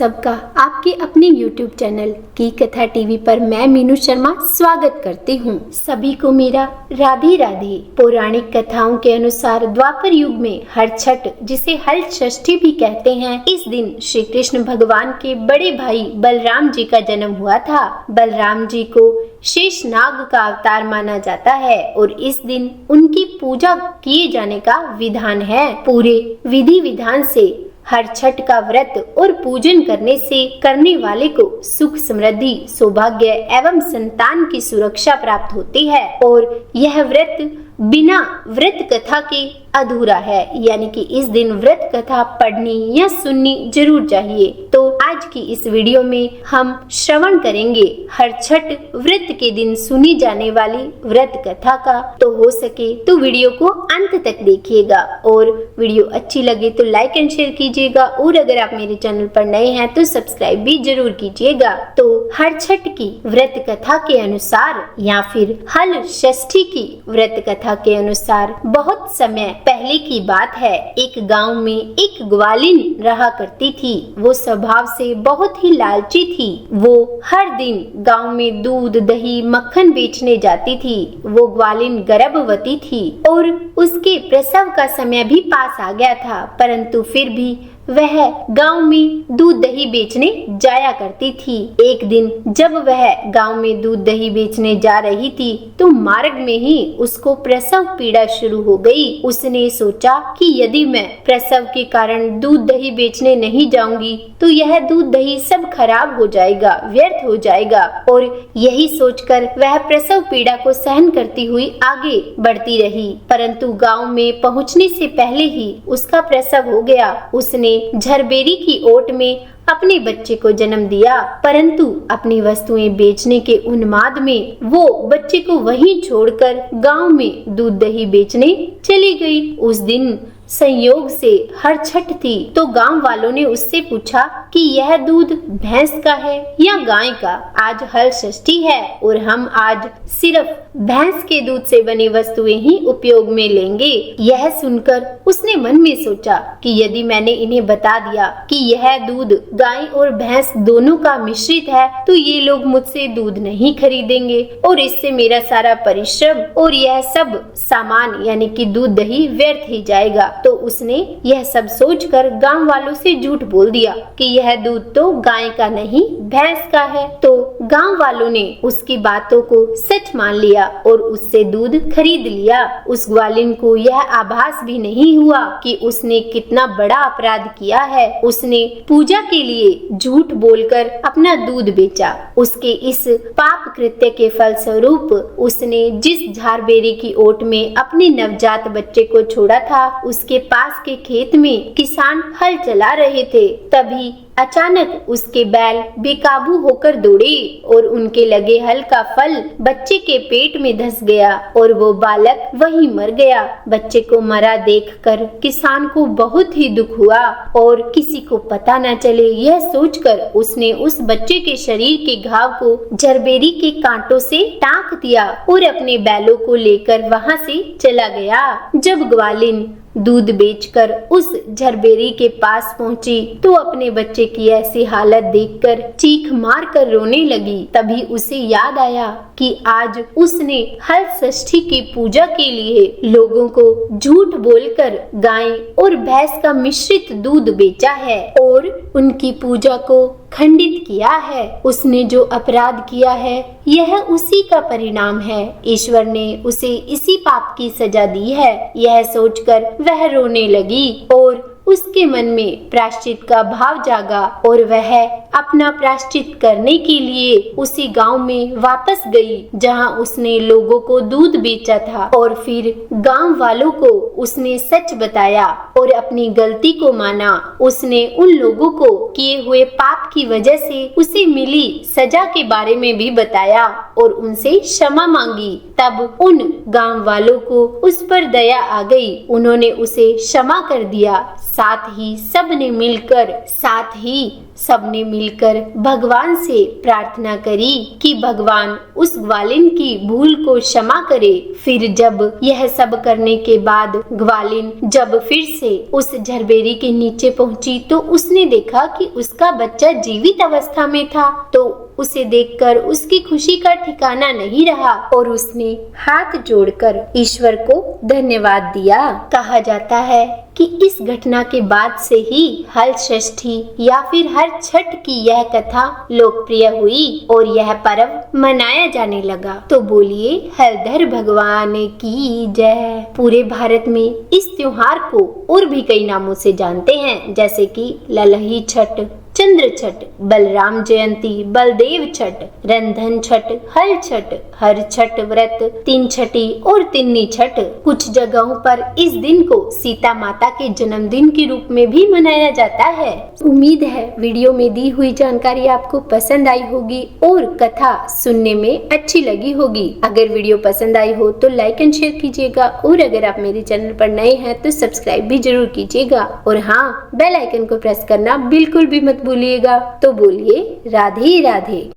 सबका आपके अपने YouTube चैनल की कथा टीवी पर मैं मीनू शर्मा स्वागत करती हूँ। सभी को मेरा राधे राधे। पौराणिक कथाओं के अनुसार द्वापर युग में हर छठ, जिसे हल षष्ठी भी कहते हैं, इस दिन श्री कृष्ण भगवान के बड़े भाई बलराम जी का जन्म हुआ था। बलराम जी को शेषनाग का अवतार माना जाता है और इस दिन उनकी पूजा किए जाने का विधान है। पूरे विधि विधान से हर छठ का व्रत और पूजन करने वाले को सुख, समृद्धि, सौभाग्य एवं संतान की सुरक्षा प्राप्त होती है और यह व्रत बिना व्रत कथा के अधूरा है, यानी कि इस दिन व्रत कथा पढ़नी या सुननी जरूर चाहिए। तो आज की इस वीडियो में हम श्रवण करेंगे हर छठ व्रत के दिन सुनी जाने वाली व्रत कथा का। तो हो सके तो वीडियो को अंत तक देखिएगा और वीडियो अच्छी लगे तो लाइक एंड शेयर कीजिएगा और अगर आप मेरे चैनल पर नए हैं तो सब्सक्राइब भी जरूर कीजिएगा। तो हर छठ की व्रत कथा के अनुसार या फिर हल षष्ठी की व्रत कथा के अनुसार बहुत समय पहले की बात है। एक गांव में एक ग्वालिन रहा करती थी। वो स्वभाव से बहुत ही लालची थी। वो हर दिन गांव में दूध, दही, मक्खन बेचने जाती थी। वो ग्वालिन गर्भवती थी और उसके प्रसव का समय भी पास आ गया था, परंतु फिर भी वह गांव में दूध दही बेचने जाया करती थी। एक दिन जब वह गांव में दूध दही बेचने जा रही थी तो मार्ग में ही उसको प्रसव पीड़ा शुरू हो गई। उसने सोचा कि यदि मैं प्रसव के कारण दूध दही बेचने नहीं जाऊंगी तो यह दूध दही सब खराब हो जाएगा, व्यर्थ हो जाएगा। और यही सोचकर वह प्रसव पीड़ा को सहन करती हुई आगे बढ़ती रही, परंतु गाँव में पहुँचने से पहले ही उसका प्रसव हो गया। उसने झरबेरी की ओट में अपने बच्चे को जन्म दिया, परंतु अपनी वस्तुएं बेचने के उन्माद में वो बच्चे को वहीं छोड़कर गांव में दूध दही बेचने चली गई। उस दिन संयोग से हर छठ थी तो गांव वालों ने उससे पूछा कि यह दूध भैंस का है या गाय का। आज हल षष्ठी है और हम आज सिर्फ भैंस के दूध से बनी वस्तुएं ही उपयोग में लेंगे। यह सुनकर उसने मन में सोचा कि यदि मैंने इन्हें बता दिया कि यह दूध गाय और भैंस दोनों का मिश्रित है तो ये लोग मुझसे दूध नहीं खरीदेंगे और इससे मेरा सारा परिश्रम और यह सब सामान यानी कि दूध दही व्यर्थ ही जाएगा। तो उसने यह सब सोचकर गांव वालों से झूठ बोल दिया कि यह दूध तो गाय का नहीं भैंस का है। तो गांव वालों ने उसकी बातों को सच मान लिया और उससे दूध खरीद लिया। उस ग्वालिन को यह आभास भी नहीं हुआ कि उसने कितना बड़ा अपराध किया है। उसने पूजा के लिए झूठ बोलकर अपना दूध बेचा। उसके इस पाप कृत्य के फलस्वरूप उसने जिस झारबेरी की ओट में अपने नवजात बच्चे को छोड़ा था उसके पास के खेत में किसान हल चला रहे थे। तभी अचानक उसके बैल बेकाबू होकर दौड़े और उनके लगे हल का फल बच्चे के पेट में धंस गया और वो बालक वहीं मर गया। बच्चे को मरा देखकर किसान को बहुत ही दुख हुआ और किसी को पता न चले यह सोचकर उसने उस बच्चे के शरीर के घाव को झरबेरी के कांटों से टाँक दिया और अपने बैलों को लेकर वहां से चला गया। जब ग्वालिन दूध बेचकर उस झरबेरी के पास पहुंची तो अपने बच्चे की ऐसी हालत देखकर चीख मार कर रोने लगी। तभी उसे याद आया कि आज उसने हल षष्ठी की पूजा के लिए लोगों को झूठ बोलकर गाय और भैंस का मिश्रित दूध बेचा है और उनकी पूजा को खंडित किया है। उसने जो अपराध किया है यह उसी का परिणाम है। ईश्वर ने उसे इसी पाप की सजा दी है। यह सोचकर वह रोने लगी और उसके मन में प्रायश्चित का भाव जागा और वह अपना प्रायश्चित करने के लिए उसी गांव में वापस गई जहां उसने लोगों को दूध बेचा था और फिर गांव वालों को उसने सच बताया और अपनी गलती को माना। उसने उन लोगों को किए हुए पाप की वजह से उसे मिली सजा के बारे में भी बताया और उनसे क्षमा मांगी। तब उन गांव वालों को उस पर दया आ गई। उन्होंने उसे क्षमा कर दिया। साथ ही सब ने मिलकर साथ ही सबने मिलकर भगवान से प्रार्थना करी कि भगवान उस ग्वालिन की भूल को क्षमा करे। फिर जब यह सब करने के बाद ग्वालिन जब फिर से उस झरबेरी के नीचे पहुंची तो उसने देखा कि उसका बच्चा जीवित अवस्था में था। तो उसे देखकर उसकी खुशी का ठिकाना नहीं रहा और उसने हाथ जोड़कर ईश्वर को धन्यवाद दिया। कहा जाता है कि इस घटना के बाद से ही हल षष्ठी या फिर हर छठ की यह कथा लोकप्रिय हुई और यह पर्व मनाया जाने लगा। तो बोलिए हलधर भगवान की जय। पूरे भारत में इस त्योहार को और भी कई नामों से जानते हैं, जैसे कि ललही छठ, चंद्र छठ, बलराम जयंती, बलदेव छठ, रंधन छठ, हल छठ, हर छठ व्रत, तीन छठी और तिन्नी छठ। कुछ जगहों पर इस दिन को सीता माता के जन्मदिन के रूप में भी मनाया जाता है। उम्मीद है वीडियो में दी हुई जानकारी आपको पसंद आई होगी और कथा सुनने में अच्छी लगी होगी। अगर वीडियो पसंद आई हो तो लाइक एंड शेयर कीजिएगा और अगर आप मेरे चैनल पर नए हैं तो सब्सक्राइब भी जरूर कीजिएगा और हाँ, बेल आइकन को प्रेस करना बिल्कुल भी मत भूलिएगा। तो बोलिए राधे राधे।